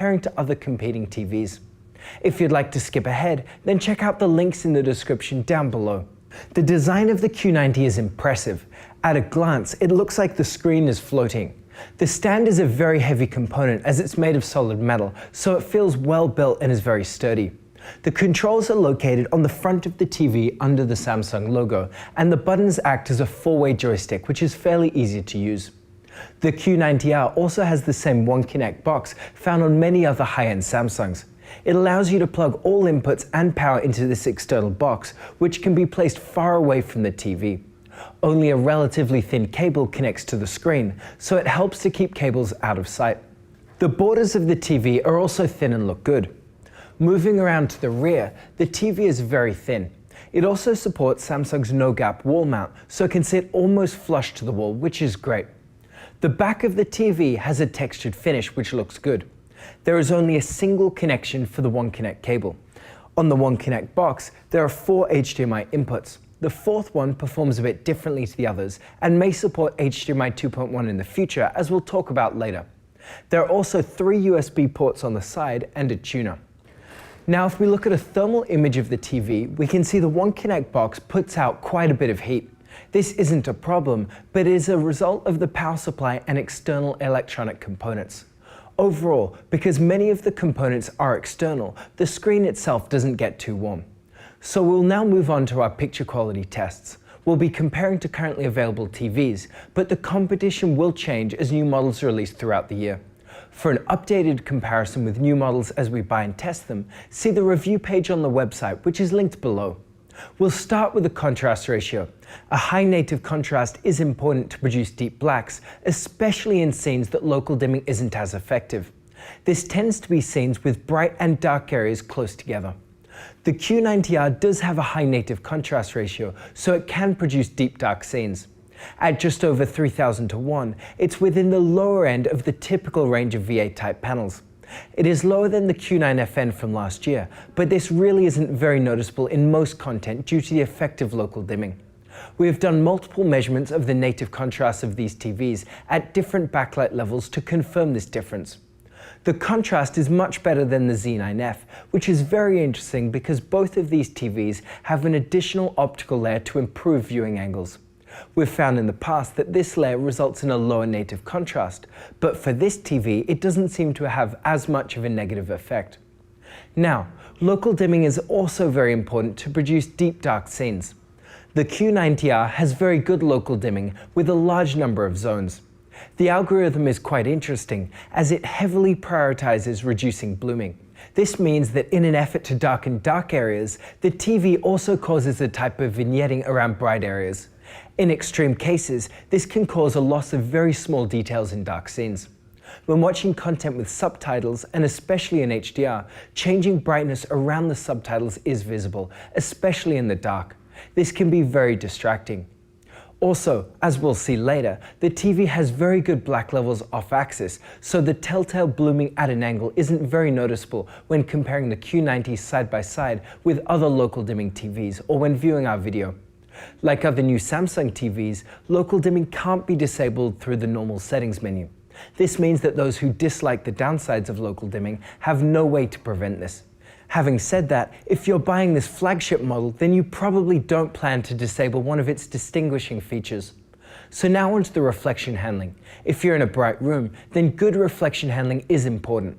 comparing to other competing TVs. If you'd like to skip ahead, then check out the links in the description down below. The design of the Q90 is impressive. At a glance, it looks like the screen is floating. The stand is a very heavy component as it's made of solid metal, so it feels well built and is very sturdy. The controls are located on the front of the TV under the Samsung logo, and the buttons act as a four-way joystick, which is fairly easy to use. The Q90R also has the same One Connect box found on many other high-end Samsungs. It allows you to plug all inputs and power into this external box, which can be placed far away from the TV. Only a relatively thin cable connects to the screen, so it helps to keep cables out of sight. The borders of the TV are also thin and look good. Moving around to the rear, the TV is very thin. It also supports Samsung's no-gap wall mount, so it can sit almost flush to the wall, which is great. The back of the TV has a textured finish, which looks good. There is only a single connection for the One Connect cable. On the One Connect box, there are 4 HDMI inputs. The fourth one performs a bit differently to the others and may support HDMI 2.1 in the future, as we'll talk about later. There are also 3 USB ports on the side and a tuner. Now, if we look at a thermal image of the TV, we can see the One Connect box puts out quite a bit of heat. This isn't a problem, but it is a result of the power supply and external electronic components. Overall, because many of the components are external, the screen itself doesn't get too warm. So we'll now move on to our picture quality tests. We'll be comparing to currently available TVs, but the competition will change as new models are released throughout the year. For an updated comparison with new models as we buy and test them, see the review page on the website, which is linked below. We'll start with the contrast ratio. A high native contrast is important to produce deep blacks, especially in scenes that local dimming isn't as effective. This tends to be scenes with bright and dark areas close together. The Q90R does have a high native contrast ratio, so it can produce deep dark scenes. At just over 3000 to 1, it's within the lower end of the typical range of V8 type panels. It is lower than the Q9FN from last year, but this really isn't very noticeable in most content due to the effective local dimming. We have done multiple measurements of the native contrast of these TVs at different backlight levels to confirm this difference. The contrast is much better than the Z9F, which is very interesting because both of these TVs have an additional optical layer to improve viewing angles. We've found in the past that this layer results in a lower native contrast, but for this TV, it doesn't seem to have as much of a negative effect. Now, local dimming is also very important to produce deep dark scenes. The Q90R has very good local dimming with a large number of zones. The algorithm is quite interesting as it heavily prioritizes reducing blooming. This means that in an effort to darken dark areas, the TV also causes a type of vignetting around bright areas. In extreme cases, this can cause a loss of very small details in dark scenes. When watching content with subtitles, and especially in HDR, changing brightness around the subtitles is visible, especially in the dark. This can be very distracting. Also, as we'll see later, the TV has very good black levels off-axis, so the telltale blooming at an angle isn't very noticeable when comparing the Q90 side by side with other local dimming TVs or when viewing our video. Like other new Samsung TVs, local dimming can't be disabled through the normal settings menu. This means that those who dislike the downsides of local dimming have no way to prevent this. Having said that, if you're buying this flagship model, then you probably don't plan to disable one of its distinguishing features. So now onto the reflection handling. If you're in a bright room, then good reflection handling is important.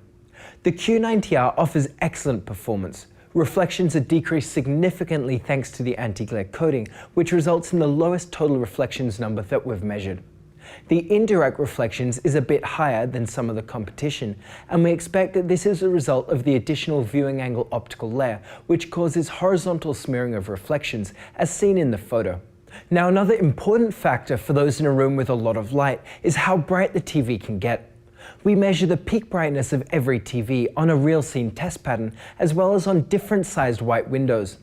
The Q90R offers excellent performance. Reflections are decreased significantly thanks to the anti-glare coating, which results in the lowest total reflections number that we've measured. The indirect reflections is a bit higher than some of the competition, and we expect that this is a result of the additional viewing angle optical layer, which causes horizontal smearing of reflections, as seen in the photo. Now, another important factor for those in a room with a lot of light is how bright the TV can get. We measure the peak brightness of every TV on a real scene test pattern, as well as on different sized white windows.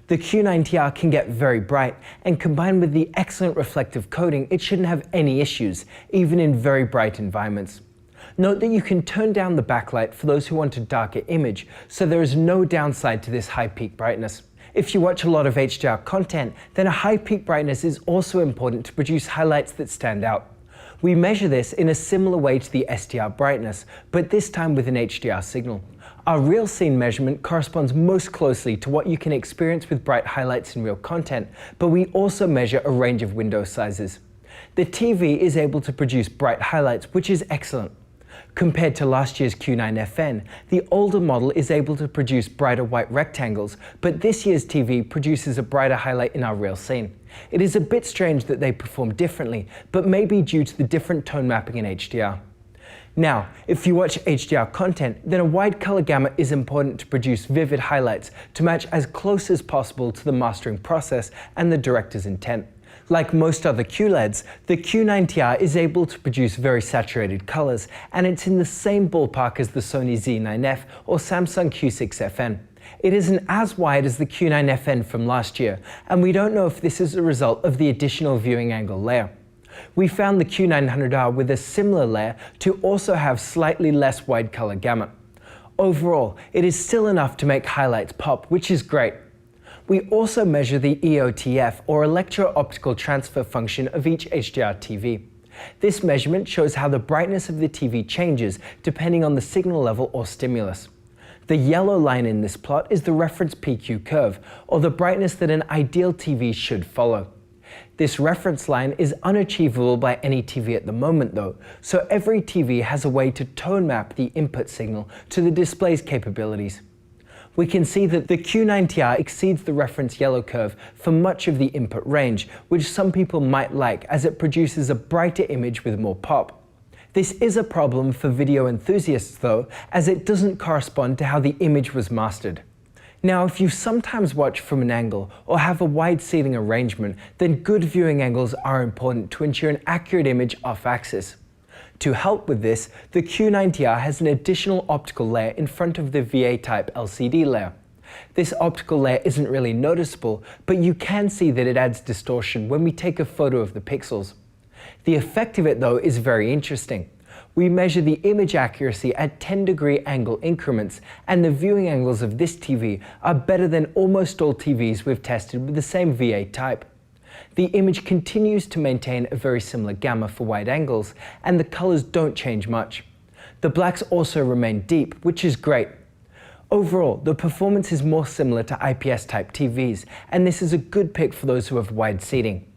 The Q90R can get very bright, and combined with the excellent reflective coating, it shouldn't have any issues, even in very bright environments. Note that you can turn down the backlight for those who want a darker image, so there is no downside to this high peak brightness. If you watch a lot of HDR content, then a high peak brightness is also important to produce highlights that stand out. We measure this in a similar way to the SDR brightness, but this time with an HDR signal. Our real scene measurement corresponds most closely to what you can experience with bright highlights in real content, but we also measure a range of window sizes. The TV is able to produce bright highlights, which is excellent. Compared to last year's Q9FN, the older model is able to produce brighter white rectangles, but this year's TV produces a brighter highlight in our real scene. It is a bit strange that they perform differently, but maybe due to the different tone mapping in HDR. Now, if you watch HDR content, then a wide color gamut is important to produce vivid highlights to match as close as possible to the mastering process and the director's intent. Like most other QLEDs, the Q90R is able to produce very saturated colors, and it's in the same ballpark as the Sony Z9F or Samsung Q6FN. It isn't as wide as the Q9FN from last year, and we don't know if this is a result of the additional viewing angle layer. We found the Q900R with a similar layer to also have slightly less wide color gamut. Overall, it is still enough to make highlights pop, which is great. We also measure the EOTF, or electro-optical transfer function, of each HDR TV. This measurement shows how the brightness of the TV changes depending on the signal level or stimulus. The yellow line in this plot is the reference PQ curve, or the brightness that an ideal TV should follow. This reference line is unachievable by any TV at the moment though, so every TV has a way to tone map the input signal to the display's capabilities. We can see that the Q90R exceeds the reference yellow curve for much of the input range, which some people might like as it produces a brighter image with more pop. This is a problem for video enthusiasts though, as it doesn't correspond to how the image was mastered. Now, if you sometimes watch from an angle or have a wide seating arrangement, then good viewing angles are important to ensure an accurate image off-axis. To help with this, the Q90R has an additional optical layer in front of the VA-type LCD layer. This optical layer isn't really noticeable, but you can see that it adds distortion when we take a photo of the pixels. The effect of it though is very interesting. We measure the image accuracy at 10-degree angle increments, and the viewing angles of this TV are better than almost all TVs we've tested with the same VA type. The image continues to maintain a very similar gamma for wide angles, and the colors don't change much. The blacks also remain deep, which is great. Overall, the performance is more similar to IPS-type TVs, and this is a good pick for those who have wide seating.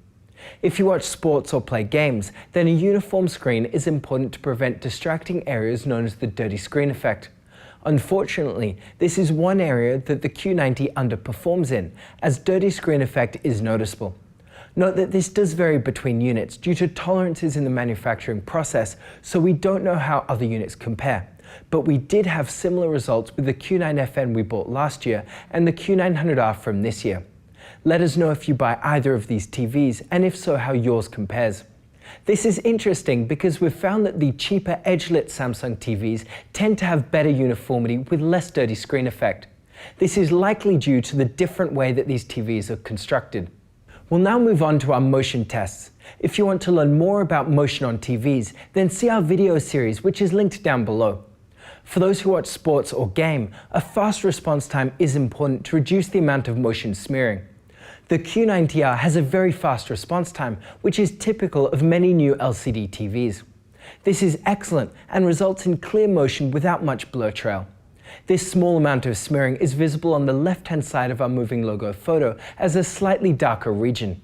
If you watch sports or play games, then a uniform screen is important to prevent distracting areas known as the dirty screen effect. Unfortunately, this is one area that the Q90 underperforms in, as dirty screen effect is noticeable. Note that this does vary between units due to tolerances in the manufacturing process, so we don't know how other units compare. But we did have similar results with the Q9FN we bought last year and the Q900R from this year. Let us know if you buy either of these TVs, and if so, how yours compares. This is interesting because we've found that the cheaper edge-lit Samsung TVs tend to have better uniformity with less dirty screen effect. This is likely due to the different way that these TVs are constructed. We'll now move on to our motion tests. If you want to learn more about motion on TVs, then see our video series, which is linked down below. For those who watch sports or game, a fast response time is important to reduce the amount of motion smearing. The Q90R has a very fast response time, which is typical of many new LCD TVs. This is excellent and results in clear motion without much blur trail. This small amount of smearing is visible on the left-hand side of our moving logo photo as a slightly darker region.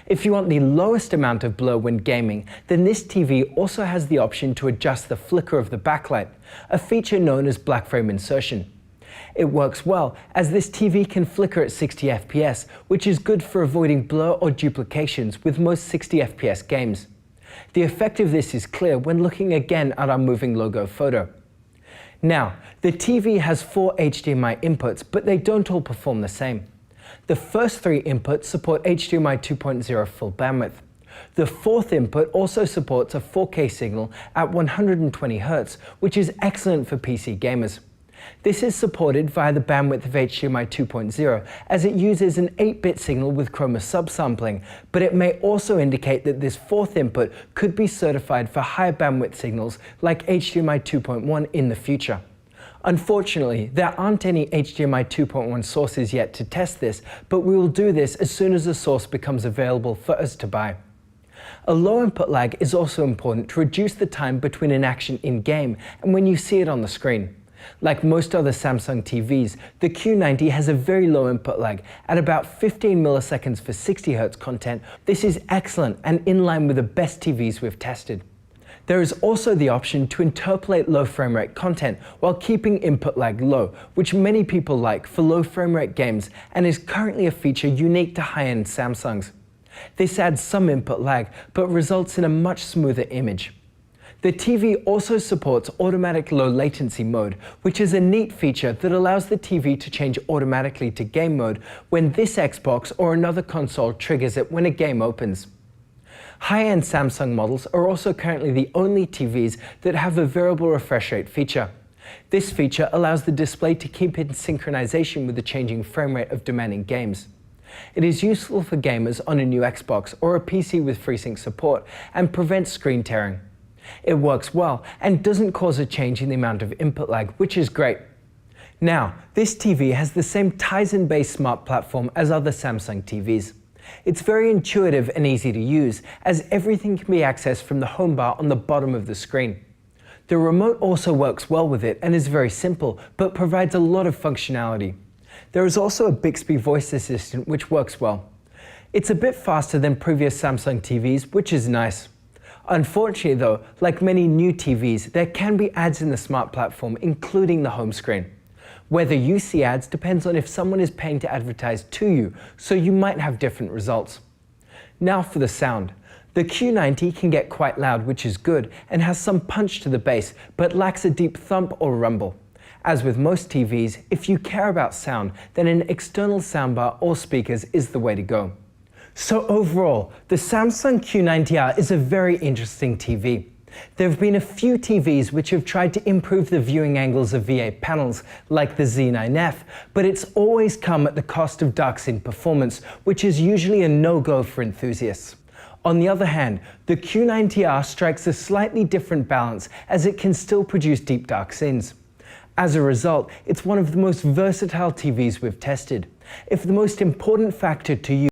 If you want the lowest amount of blur when gaming, then this TV also has the option to adjust the flicker of the backlight, a feature known as black frame insertion. It works well, as this TV can flicker at 60 FPS, which is good for avoiding blur or duplications with most 60 FPS games. The effect of this is clear when looking again at our moving logo photo. Now, the TV has 4 HDMI inputs, but they don't all perform the same. The first 3 inputs support HDMI 2.0 full bandwidth. The fourth input also supports a 4K signal at 120 Hz, which is excellent for PC gamers. This is supported via the bandwidth of HDMI 2.0, as it uses an 8-bit signal with chroma subsampling, but it may also indicate that this fourth input could be certified for higher bandwidth signals like HDMI 2.1 in the future. Unfortunately, there aren't any HDMI 2.1 sources yet to test this, but we will do this as soon as a source becomes available for us to buy. A low input lag is also important to reduce the time between an action in-game and when you see it on the screen. Like most other Samsung TVs, the Q90 has a very low input lag at about 15 milliseconds for 60Hz content. This is excellent and in line with the best TVs we've tested. There is also the option to interpolate low frame rate content while keeping input lag low, which many people like for low frame rate games and is currently a feature unique to high-end Samsungs. This adds some input lag, but results in a much smoother image. The TV also supports automatic low latency mode, which is a neat feature that allows the TV to change automatically to game mode when this Xbox or another console triggers it when a game opens. High-end Samsung models are also currently the only TVs that have a variable refresh rate feature. This feature allows the display to keep in synchronization with the changing frame rate of demanding games. It is useful for gamers on a new Xbox or a PC with FreeSync support and prevents screen tearing. It works well and doesn't cause a change in the amount of input lag, which is great. Now, this TV has the same Tizen-based smart platform as other Samsung TVs. It's very intuitive and easy to use, as everything can be accessed from the home bar on the bottom of the screen. The remote also works well with it and is very simple, but provides a lot of functionality. There is also a Bixby voice assistant which works well. It's a bit faster than previous Samsung TVs, which is nice. Unfortunately though, like many new TVs, there can be ads in the smart platform, including the home screen. Whether you see ads depends on if someone is paying to advertise to you, so you might have different results. Now for the sound. The Q90 can get quite loud, which is good, and has some punch to the bass, but lacks a deep thump or rumble. As with most TVs, if you care about sound, then an external soundbar or speakers is the way to go. So overall, the Samsung Q90R is a very interesting TV. There have been a few TVs which have tried to improve the viewing angles of V8 panels, like the Z9F, but it's always come at the cost of dark scene performance, which is usually a no-go for enthusiasts. On the other hand, the Q90R strikes a slightly different balance, as it can still produce deep dark scenes. As a result, it's one of the most versatile TVs we've tested. If the most important factor to you